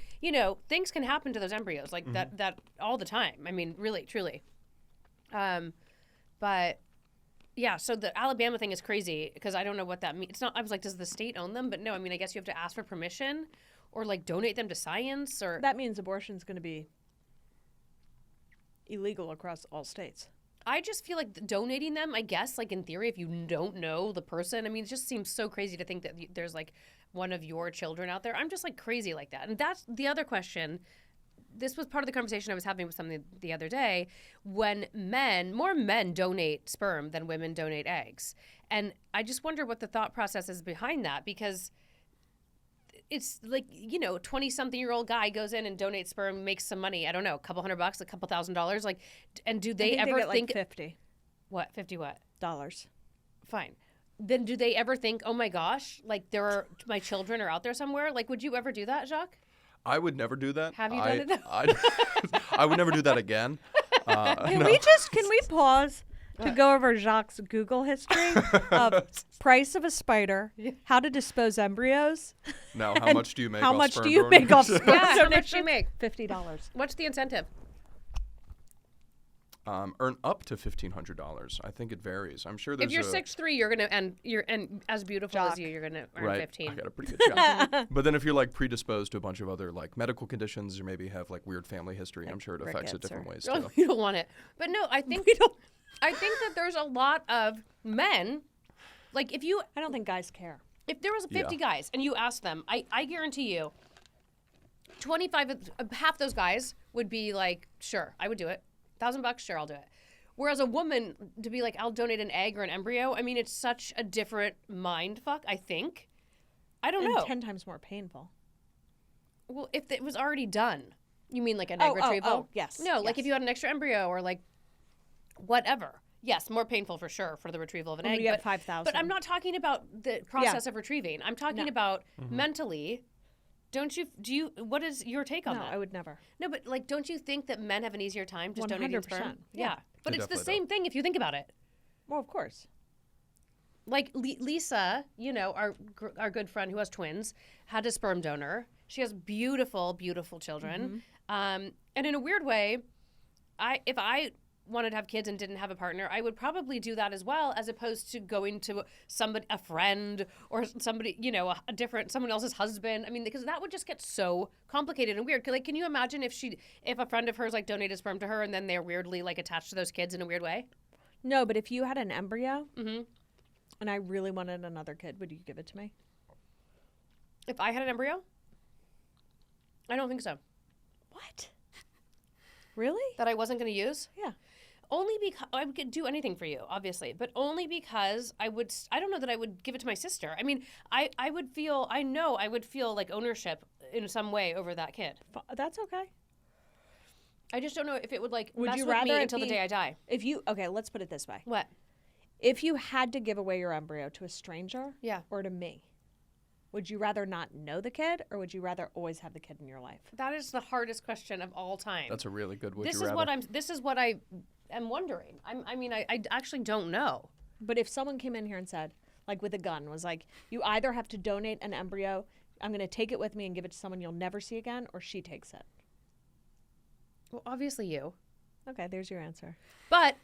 things can happen to those embryos like that all the time. I mean, really, truly. But yeah, so the Alabama thing is crazy because I don't know what that means. It's not. I was like, does the state own them? But no, I mean, I guess you have to ask for permission, or like donate them to science, or That means abortion's going to be illegal across all states. I just feel like donating them, I guess, like in theory, if you don't know the person, I mean, it just seems so crazy to think that there's like one of your children out there. I'm just like crazy like that. And that's the other question. this was part of the conversation I was having with somebody the other day, when more men donate sperm than women donate eggs. And I just wonder what the thought process is behind that, because it's like, 20-something-year-old guy goes in and donates sperm, makes some money. I don't know, a couple $100, a couple $1,000. Like, and do they ever get think like 50 what 50 what dollars? Fine. Then do they ever think, oh my gosh, like my children are out there somewhere? Like, would you ever do that, Jacques? I would never do that. Have you done it, though? I would never do that again. Can we pause to go over Jacques' Google history of price of a spider, how to dispose embryos? No, how much do you make? How off much sperm do you make off donors? sperm? Yeah, how much do you make? $50. What's the incentive? Earn up to $1,500. I think it varies. I'm sure there's If you're 6'3", you're gonna and as beautiful as Jacques. you're gonna earn right. 15. I got a pretty good job. But then if you're like predisposed to a bunch of other like medical conditions, or maybe have like weird family history, I'm sure it affects it rickets different or- ways Oh, too. you don't want it. But no, I think I think that there's a lot of men. Like if I don't think guys care. there was 50 Yeah. guys and you asked them, I guarantee you, 25 half those guys would be like, sure, I would do it. $1,000, sure, I'll do it. Whereas a woman to be like, I'll donate an egg or an embryo. I mean, it's such a different mind fuck. I think. I don't know. 10 times more painful. Well, if it was already done, you mean like an egg retrieval? Oh, yes. No, like yes. if you had an extra embryo or like whatever. Yes, more painful for sure for the retrieval of an When egg. you get but, 5,000. but I'm not talking about the process of retrieving. I'm talking about mentally. What is your take on No, that? I would never. No, but like, don't you think that men have an easier time just donating sperm? 100%, Yeah. yeah. But They it's the definitely same thing if you think about it. Well, of course. Like Lisa, our good friend who has twins, had a sperm donor. She has beautiful, beautiful children. And in a weird way, if I wanted to have kids and didn't have a partner, I would probably do that as well, as opposed to going to a friend or somebody, someone else's husband. I mean, because that would just get so complicated and weird. Like, can you imagine if a friend of hers like donated sperm to her and then they're weirdly like attached to those kids in a weird way? No, but if you had an embryo and I really wanted another kid, would you give it to me? If I had an embryo? I don't think so. What? Really? That I wasn't going to use? Yeah. Only because I would do anything for you, obviously, but only because I don't know that I would give it to my sister. I mean, I would feel like ownership in some way over that kid. That's okay. I just don't know if it would like Would mess you with me rather it until the be- day I die. Okay, let's put it this way. What? If you had to give away your embryo to a stranger Yeah. or to me, would you rather not know the kid or would you rather always have the kid in your life? That is the hardest question of all time. That's a really good. This is what I am wondering. I actually don't know. But if someone came in here and said, like with a gun, was like, you either have to donate an embryo, I'm going to take it with me and give it to someone you'll never see again, or she takes it. Well, obviously you. Okay, there's your answer. But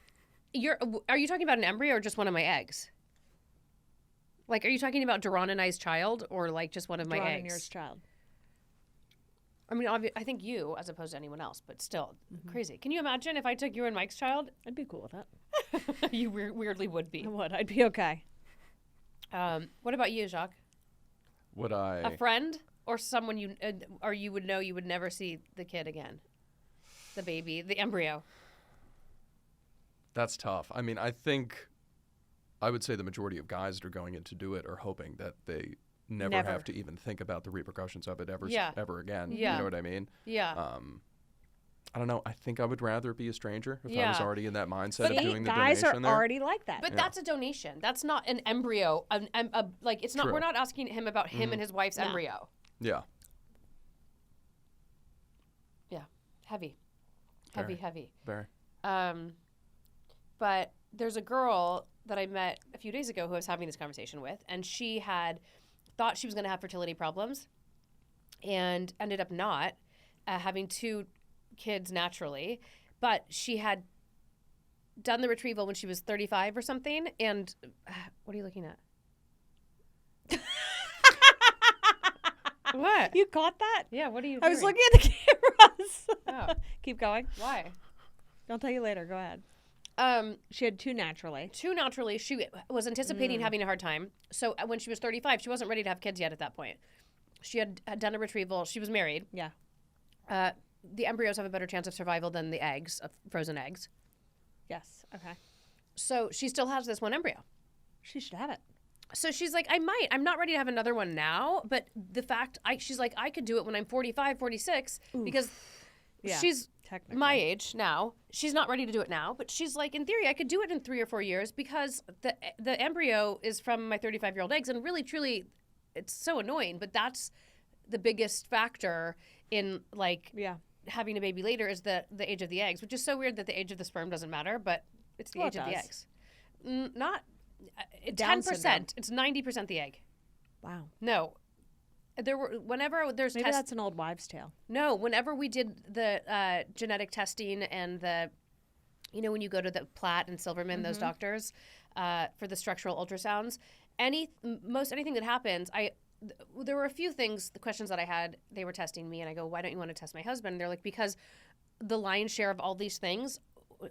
are you talking about an embryo or just one of my eggs? Like, are you talking about Duran and I's child or like just one of my Drawn eggs? in yours child. I mean, I think you as opposed to anyone else, but still crazy. Can you imagine if I took you and Mike's child? I'd be cool with that. You weirdly would be. I would. I'd be okay. What about you, Jacques? Would I? A friend or someone or you would know you would never see the kid again? The baby, the embryo. That's tough. I mean, I think I would say the majority of guys that are going in to do it are hoping that they never have to even think about the repercussions of it ever again. Yeah. You know what I mean? Yeah. I don't know. I think I would rather be a stranger if I was Yeah. already in that mindset See, of doing the guys are donation there. already like that. But that's a donation. That's not an embryo. Like it's not. True. We're not asking him about him and his wife's No. embryo. Yeah. Yeah. Heavy. Very. Very. But there's a girl that I met a few days ago who I was having this conversation with, and she had thought she was going to have fertility problems and ended up not having 2 kids naturally, but she had done the retrieval when she was 35 or something. And what are you looking at? What? You caught that? Yeah, what are you I was doing? looking at the cameras. Oh. Keep going. Why? I'll tell you later. Go ahead. She had 2 naturally. 2 naturally. She was anticipating having a hard time. So when she was 35, she wasn't ready to have kids yet at that point. She had done a retrieval. She was married. Yeah. the embryos have a better chance of survival than the eggs, of frozen eggs. Yes. Okay. So she still has this one embryo. She should have it. So she's like, I'm not ready to have another one now, but the fact, she's like, I could do it when I'm 45, 46, because Yeah, she's technically. my age now. She's not ready to do it now, but she's like, in theory, I could do it in 3 or 4 years because the embryo is from my 35-year-old eggs, and really, truly, it's so annoying, but that's the biggest factor in, like, Yeah. having a baby later is the age of the eggs, which is so weird that the age of the sperm doesn't matter, but it's the Well, age it of the does. eggs. Not it's Down 10%. syndrome. It's 90% the egg. Wow. No. Whenever there's Maybe that's an old wives' tale. No, whenever we did the genetic testing and when you go to the Platt and Silverman, those doctors, for the structural ultrasounds, anything that happens, there were a few things, the questions that I had, they were testing me, and I go, why don't you want to test my husband? And they're like, because the lion's share of all these things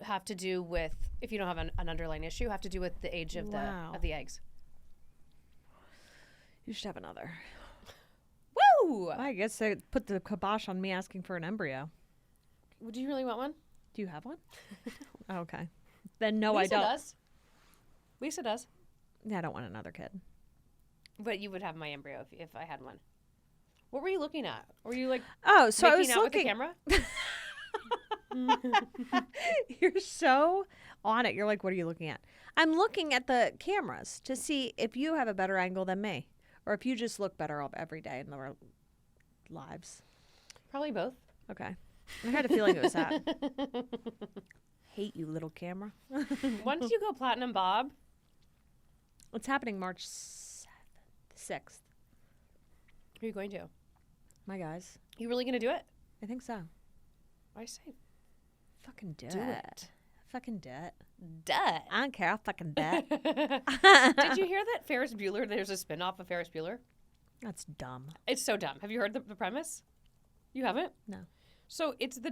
have to do with, if you don't have an underlying issue, have to do with the age of the eggs. You should have another. Woo! I guess they put the kibosh on me asking for an embryo. Would you really want one? Do you have one? Oh, okay. Then no, Lisa I don't. does. Lisa does. Yeah, I don't want another kid. But you would have my embryo if I had one. What were you looking at? Were you like Oh, so I making was out with the looking. camera? You're so on it. You're like, what are you looking at? I'm looking at the cameras to see if you have a better angle than me, or if you just look better every day in our lives. Probably both. Okay. I had a feeling it was that. Hate you, little camera. Once you go platinum Bob, It's happening March 6th. who are you going to? My guys. You really gonna do it? I think so. I say Fucking do do it. it. Fucking do it. Duh. I don't care. I'll fucking do it. Did you hear that Ferris Bueller? There's a spin-off of Ferris Bueller. That's dumb. It's so dumb. Have you heard the premise? You haven't? No. So it's the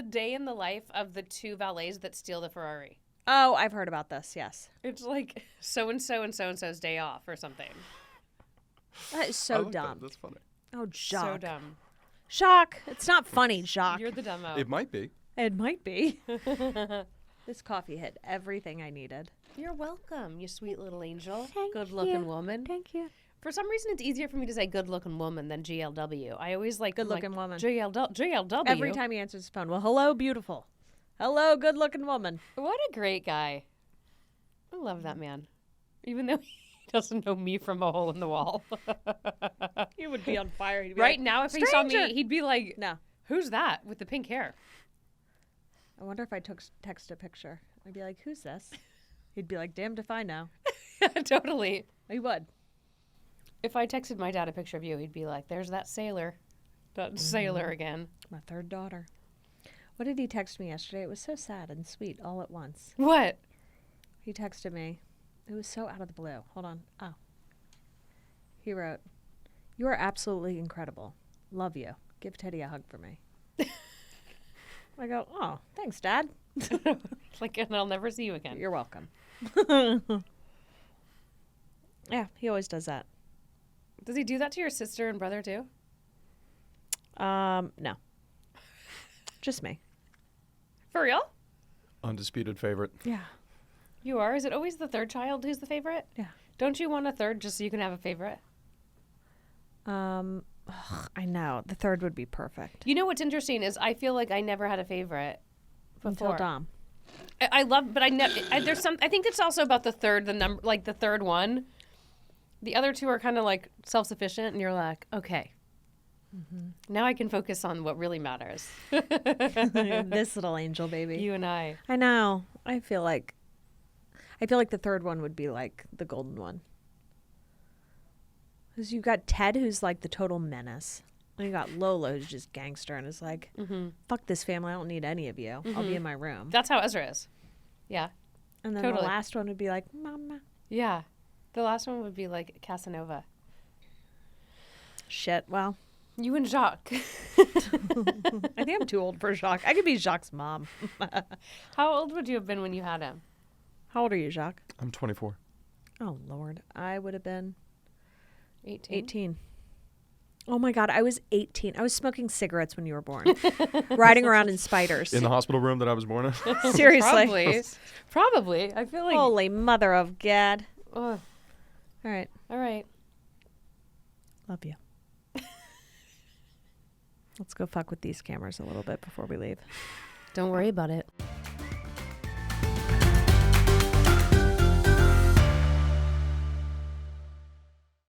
day in the life of the two valets that steal the Ferrari. Oh, I've heard about this. Yes. It's like so and so's day off or something. That is I so like that. dumb. That's funny. Oh, So Jacques. dumb. Jacques. It's not funny, Jacques. You're the dumbo. It might be. It might be. This coffee hit everything I needed. You're welcome, you sweet little angel. Thank Good-looking you. woman. Thank you. For some reason, it's easier for me to say good-looking woman than GLW. I always like Good-looking woman. GLW. Every time he answers his phone, well, hello, beautiful. Hello, good-looking woman. What a great guy. I love that man. Even though he doesn't know me from a hole in the wall. He would be on fire. He'd be Right like, now, if he saw "Stranger!" me, he'd be like, No. who's that with the pink hair? I wonder if I text a picture. I'd be like, who's this? He'd be like, damned if I know. Totally. He would. If I texted my dad a picture of you, he'd be like, there's that sailor. That sailor again. My third daughter. What did he text me yesterday? It was so sad and sweet all at once. What? He texted me. It was so out of the blue. Hold on. Oh. He wrote, you are absolutely incredible. Love you. Give Teddy a hug for me. I go, oh, thanks, Dad. Like, and I'll never see you again. You're welcome. Yeah, he always does that. Does he do that to your sister and brother too? No. Just me. For real? Undisputed favorite. Yeah. You are? Is it always the third child who's the favorite? Yeah. Don't you want a third just so you can have a favorite? I know. The third would be perfect. You know what's interesting is I feel like I never had a favorite Until before. Dom. I love, but I never. There's some. I think it's also about the third, the number, like the third one. The other two are kind of like self-sufficient, and you're like, okay, now I can focus on what really matters. This little angel baby. You and I. I know. I feel like the third one would be like the golden one. Because you got Ted, who's like the total menace. And you got Lola, who's just gangster and is like, fuck this family. I don't need any of you. I'll be in my room. That's how Ezra is. Yeah. And then totally. the last one would be like, Mama. Yeah. The last one would be like Casanova. Shit. Well, You and Jacques. I think I'm too old for Jacques. I could be Jacques' mom. How old would you have been when you had him? How old are you, Jacques? I'm 24. Oh, Lord. I would have been 18. 18. Oh my God, I was 18. I was smoking cigarettes when you were born. Riding around in spiders. In the hospital room that I was born in. Seriously. Probably. I feel like. Holy mother of God. Ugh. All right. All right. Love you. Let's go fuck with these cameras a little bit before we leave. Don't worry about it.